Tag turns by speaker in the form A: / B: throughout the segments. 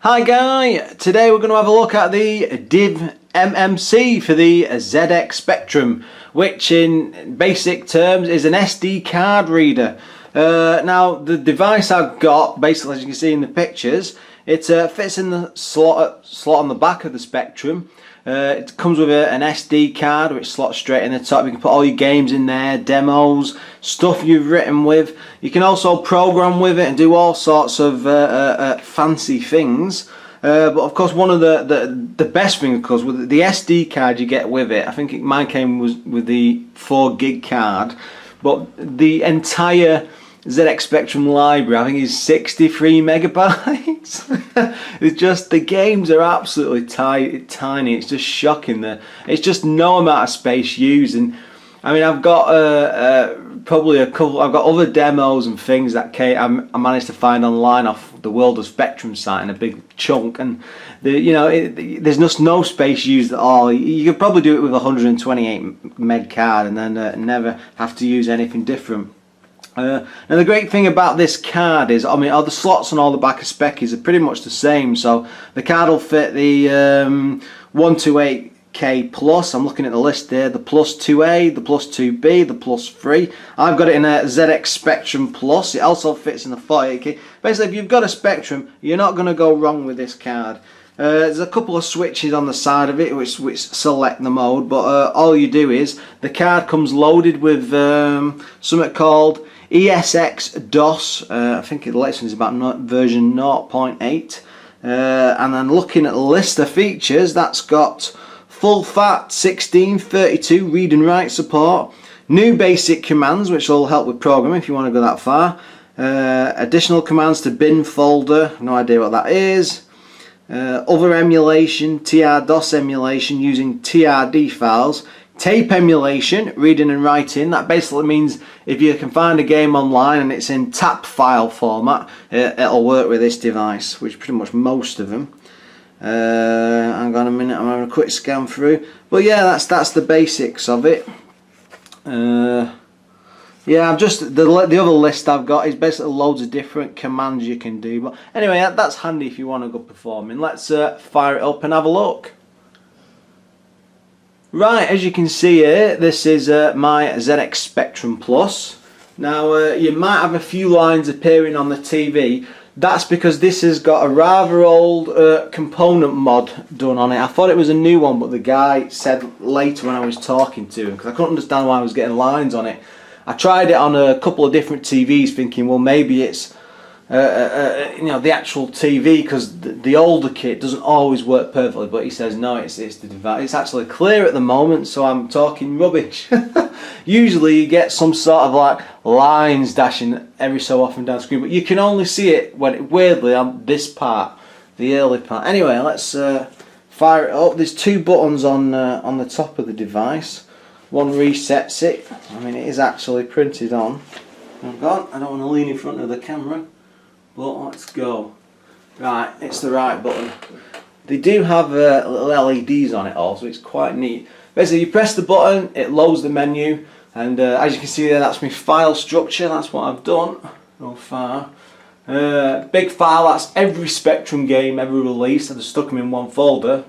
A: Hi Guy, today we're going to have a look at the DivMMC for the ZX Spectrum, which in basic terms is an SD card reader. Now the device I've got, basically as you can see in the pictures, it fits in the slot on the back of the Spectrum. It comes with an SD card which slots straight in the top. You can put all your games in there, demos, stuff you've written with. You can also program with it and do all sorts of fancy things. But of course, one of the best things, of course, with the SD card you get with it, I think mine came with the 4 gig card, but the entire ZX Spectrum library, I think, is 63 megabytes. It's just, the games are absolutely tiny. It's just shocking. It's just no amount of space used. And I mean, I've got probably a couple. I've got other demos and things that I managed to find online off the World of Spectrum site in a big chunk, and there's just no space used at all. You could probably do it with a 128 meg card and then never have to use anything different. Now the great thing about this card is, I mean, all the slots on all the back of Speckies are pretty much the same. So the card will fit the 128K plus. I'm looking at the list there. The plus 2A, the plus 2B, the plus 3. I've got it in a ZX Spectrum Plus. It also fits in the 48K. Basically, if you've got a Spectrum, you're not going to go wrong with this card. There's a couple of switches on the side of it which select the mode, but all you do is, the card comes loaded with something called ESX DOS. I think the latest one is about version 0.8. And then looking at the list of features, that's got full fat 1632 read and write support, new basic commands which will help with programming if you want to go that far, additional commands to bin folder, no idea what that is, other emulation, TR-DOS emulation using TRD files, tape emulation, reading and writing. That basically means if you can find a game online and it's in tap file format, it'll work with this device, which pretty much most of them. Hang on a minute, I'm having a quick scan through. But yeah, that's the basics of it. Yeah, the other list I've got is basically loads of different commands you can do. But anyway, that's handy if you want to go performing. Let's fire it up and have a look. Right, as you can see here, this is my ZX Spectrum Plus. Now, you might have a few lines appearing on the TV. That's because this has got a rather old component mod done on it. I thought it was a new one, but the guy said later when I was talking to him, because I couldn't understand why I was getting lines on it. I tried it on a couple of different TVs thinking, well, maybe it's the actual TV, because the older kit doesn't always work perfectly, but he says no, it's the device. It's actually clear at the moment, so I'm talking rubbish. Usually you get some sort of like lines dashing every so often down the screen, but you can only see it weirdly on this part, the early part. Anyway, let's fire it up. There's 2 buttons on the top of the device. One resets it. I mean, it is actually printed on. Hang on, I don't want to lean in front of the camera. But let's go. Right, it's the right button. They do have little LEDs on it also, it's quite neat. Basically, you press the button, it loads the menu, and as you can see there, that's my file structure. That's what I've done so far. Big file, that's every Spectrum game ever released. I just stuck them in one folder.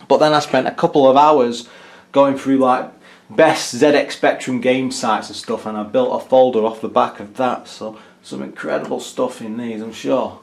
A: But then I spent a couple of hours going through like best ZX Spectrum game sites and stuff, and I built a folder off the back of that. So some incredible stuff in these, I'm sure.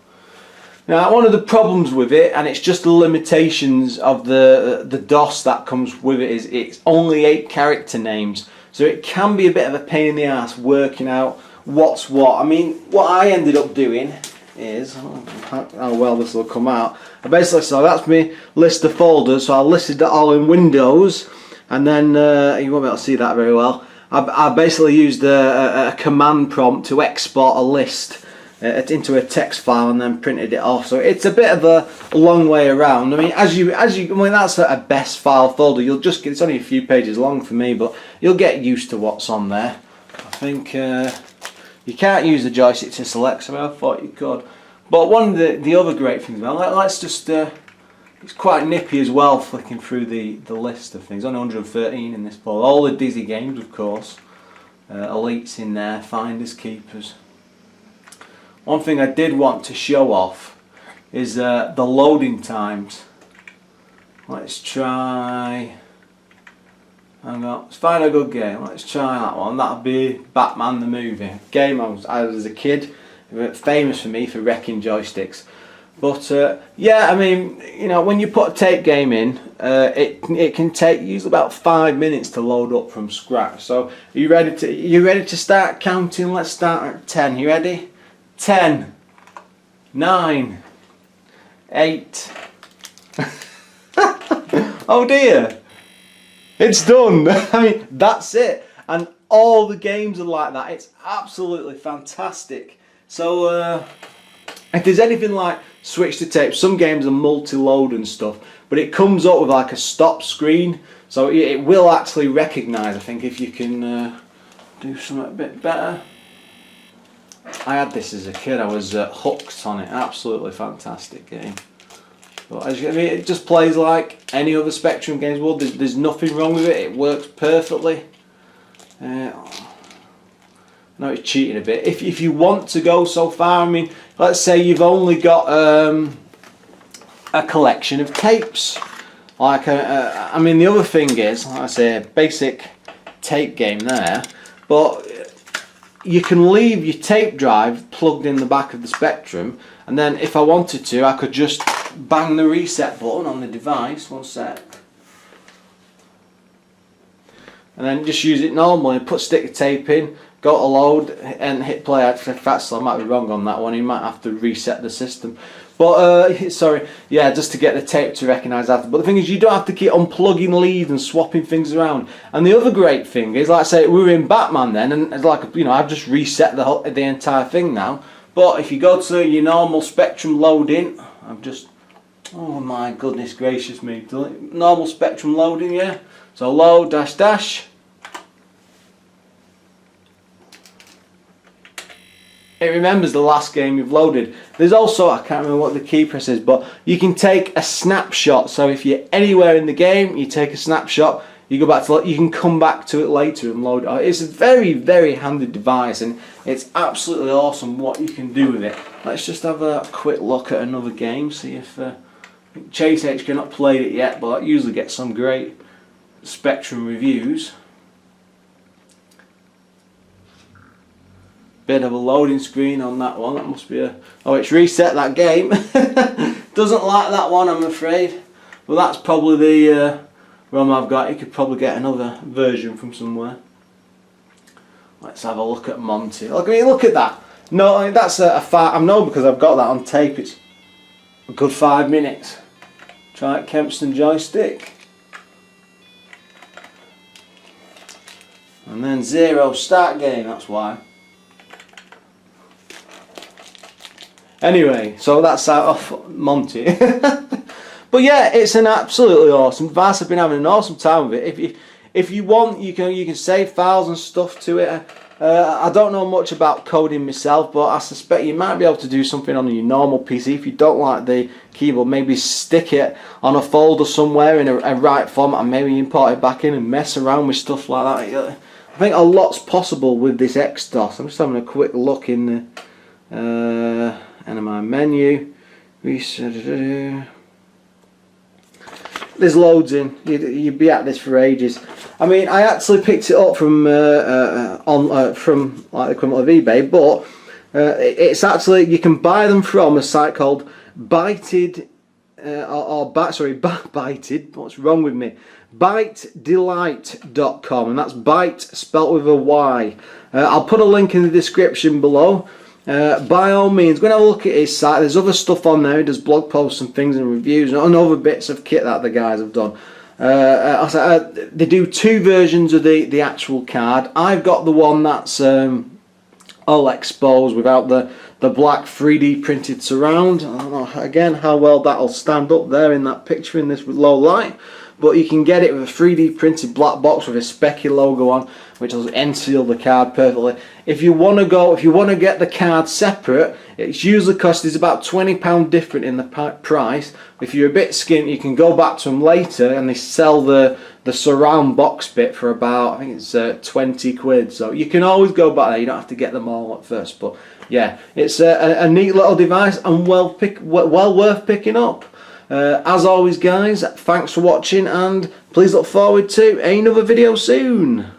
A: Now, one of the problems with it, and it's just the limitations of the DOS that comes with it, is it's only 8 character names, so it can be a bit of a pain in the ass working out what's what. I mean, what I ended up doing is, how well this will come out. So that's my list of folders. So I listed that all in Windows, and then you won't be able to see that very well. I basically used a command prompt to export a list into a text file and then printed it off. So it's a bit of a long way around. I mean, I mean, that's a best file folder. You'll just get, it's only a few pages long for me, but you'll get used to what's on there. I think you can't use the joystick to select, so I thought you could. But one of the other great things, well, let's just. It's quite nippy as well, flicking through the list of things. Only 113 in this folder. All the Dizzy games, of course. Elites in there, Finders, Keepers. One thing I did want to show off is the loading times. Let's try. Hang on, let's find a good game. Let's try that one. That'll be Batman the movie. Game I was as a kid, famous for me for wrecking joysticks. But yeah, I mean, you know, when you put a tape game in, it can take usually about 5 minutes to load up from scratch. So, are you ready to start counting? Let's start at 10. You ready? 10, 9, 8. Oh dear, it's done. I mean, that's it. And all the games are like that. It's absolutely fantastic. So if there's anything like switch to tape, some games are multi-load and stuff, but it comes up with like a stop screen, so it will actually recognise, I think, if you can do something a bit better. I had this as a kid. I was hooked on it. Absolutely fantastic game. But as you, I mean, it just plays like any other Spectrum games would. There's nothing wrong with it. It works perfectly. I know it's cheating a bit. If you want to go so far, I mean, let's say you've only got a collection of tapes. Like I mean, the other thing is, like I say, a basic tape game there, but you can leave your tape drive plugged in the back of the Spectrum, and then if I wanted to, I could just bang the reset button on the device. One sec. And then just use it normally, put stick of tape in, go to load and hit play. In fact, I might be wrong on that one, you might have to reset the system. But sorry, yeah, just to get the tape to recognise after. But the thing is, you don't have to keep unplugging leads and swapping things around. And the other great thing is, like I say, we were in Batman then, and it's like, you know, I've just reset the entire thing now. But if you go to your normal Spectrum loading, I've just, oh my goodness gracious me, normal Spectrum loading, yeah. So load dash dash. It remembers the last game you've loaded. There's also, I can't remember what the key press is, but you can take a snapshot. So if you're anywhere in the game, you take a snapshot, you go back to, you can come back to it later and load it. It's a very, very handy device, and it's absolutely awesome what you can do with it. Let's just have a quick look at another game, see if Chase HK not played it yet, but I usually get some great Spectrum reviews. Bit of a loading screen on that one. That must be a... Oh, it's reset that game. Doesn't like that one, I'm afraid. Well, that's probably the ROM I've got. You could probably get another version from somewhere. Let's have a look at Monty. Look, I mean, look at that. No, I mean, that's I know because I've got that on tape. It's a good 5 minutes. Try it, Kempston joystick. And then 0 start game, that's why. Anyway, so that's out of Monty. But yeah, it's an absolutely awesome device. I've been having an awesome time with it. If you want, you can save files and stuff to it. I don't know much about coding myself, but I suspect you might be able to do something on your normal PC. If you don't like the keyboard, maybe stick it on a folder somewhere in a right format, and maybe import it back in and mess around with stuff like that. I think a lot's possible with this XDOS. I'm just having a quick look in the my menu. There's loads in. You'd be at this for ages. I mean, I actually picked it up from from like the equivalent of eBay, but it's actually, you can buy them from a site called Byted Byted. What's wrong with me? ByteDelight.com, and that's Byte spelt with a Y. I'll put a link in the description below. By all means, go and have a look at his site. There's other stuff on there. He does blog posts and things and reviews and other bits of kit that the guys have done. They do 2 versions of the actual card. I've got the one that's all exposed without the black 3D printed surround. I don't know again how well that'll stand up there in that picture in this low light, but you can get it with a 3D printed black box with a Specky logo on, which will end seal the card perfectly. If you want to get the card separate, It's usually cost is about £20 different in the price. If you're a bit skint, you can go back to them later and they sell the surround box bit for about, I think it's 20 quid. So you can always go back there, you don't have to get them all at first. But yeah, it's a neat little device and well worth picking up. As always guys, thanks for watching and please look forward to another video soon.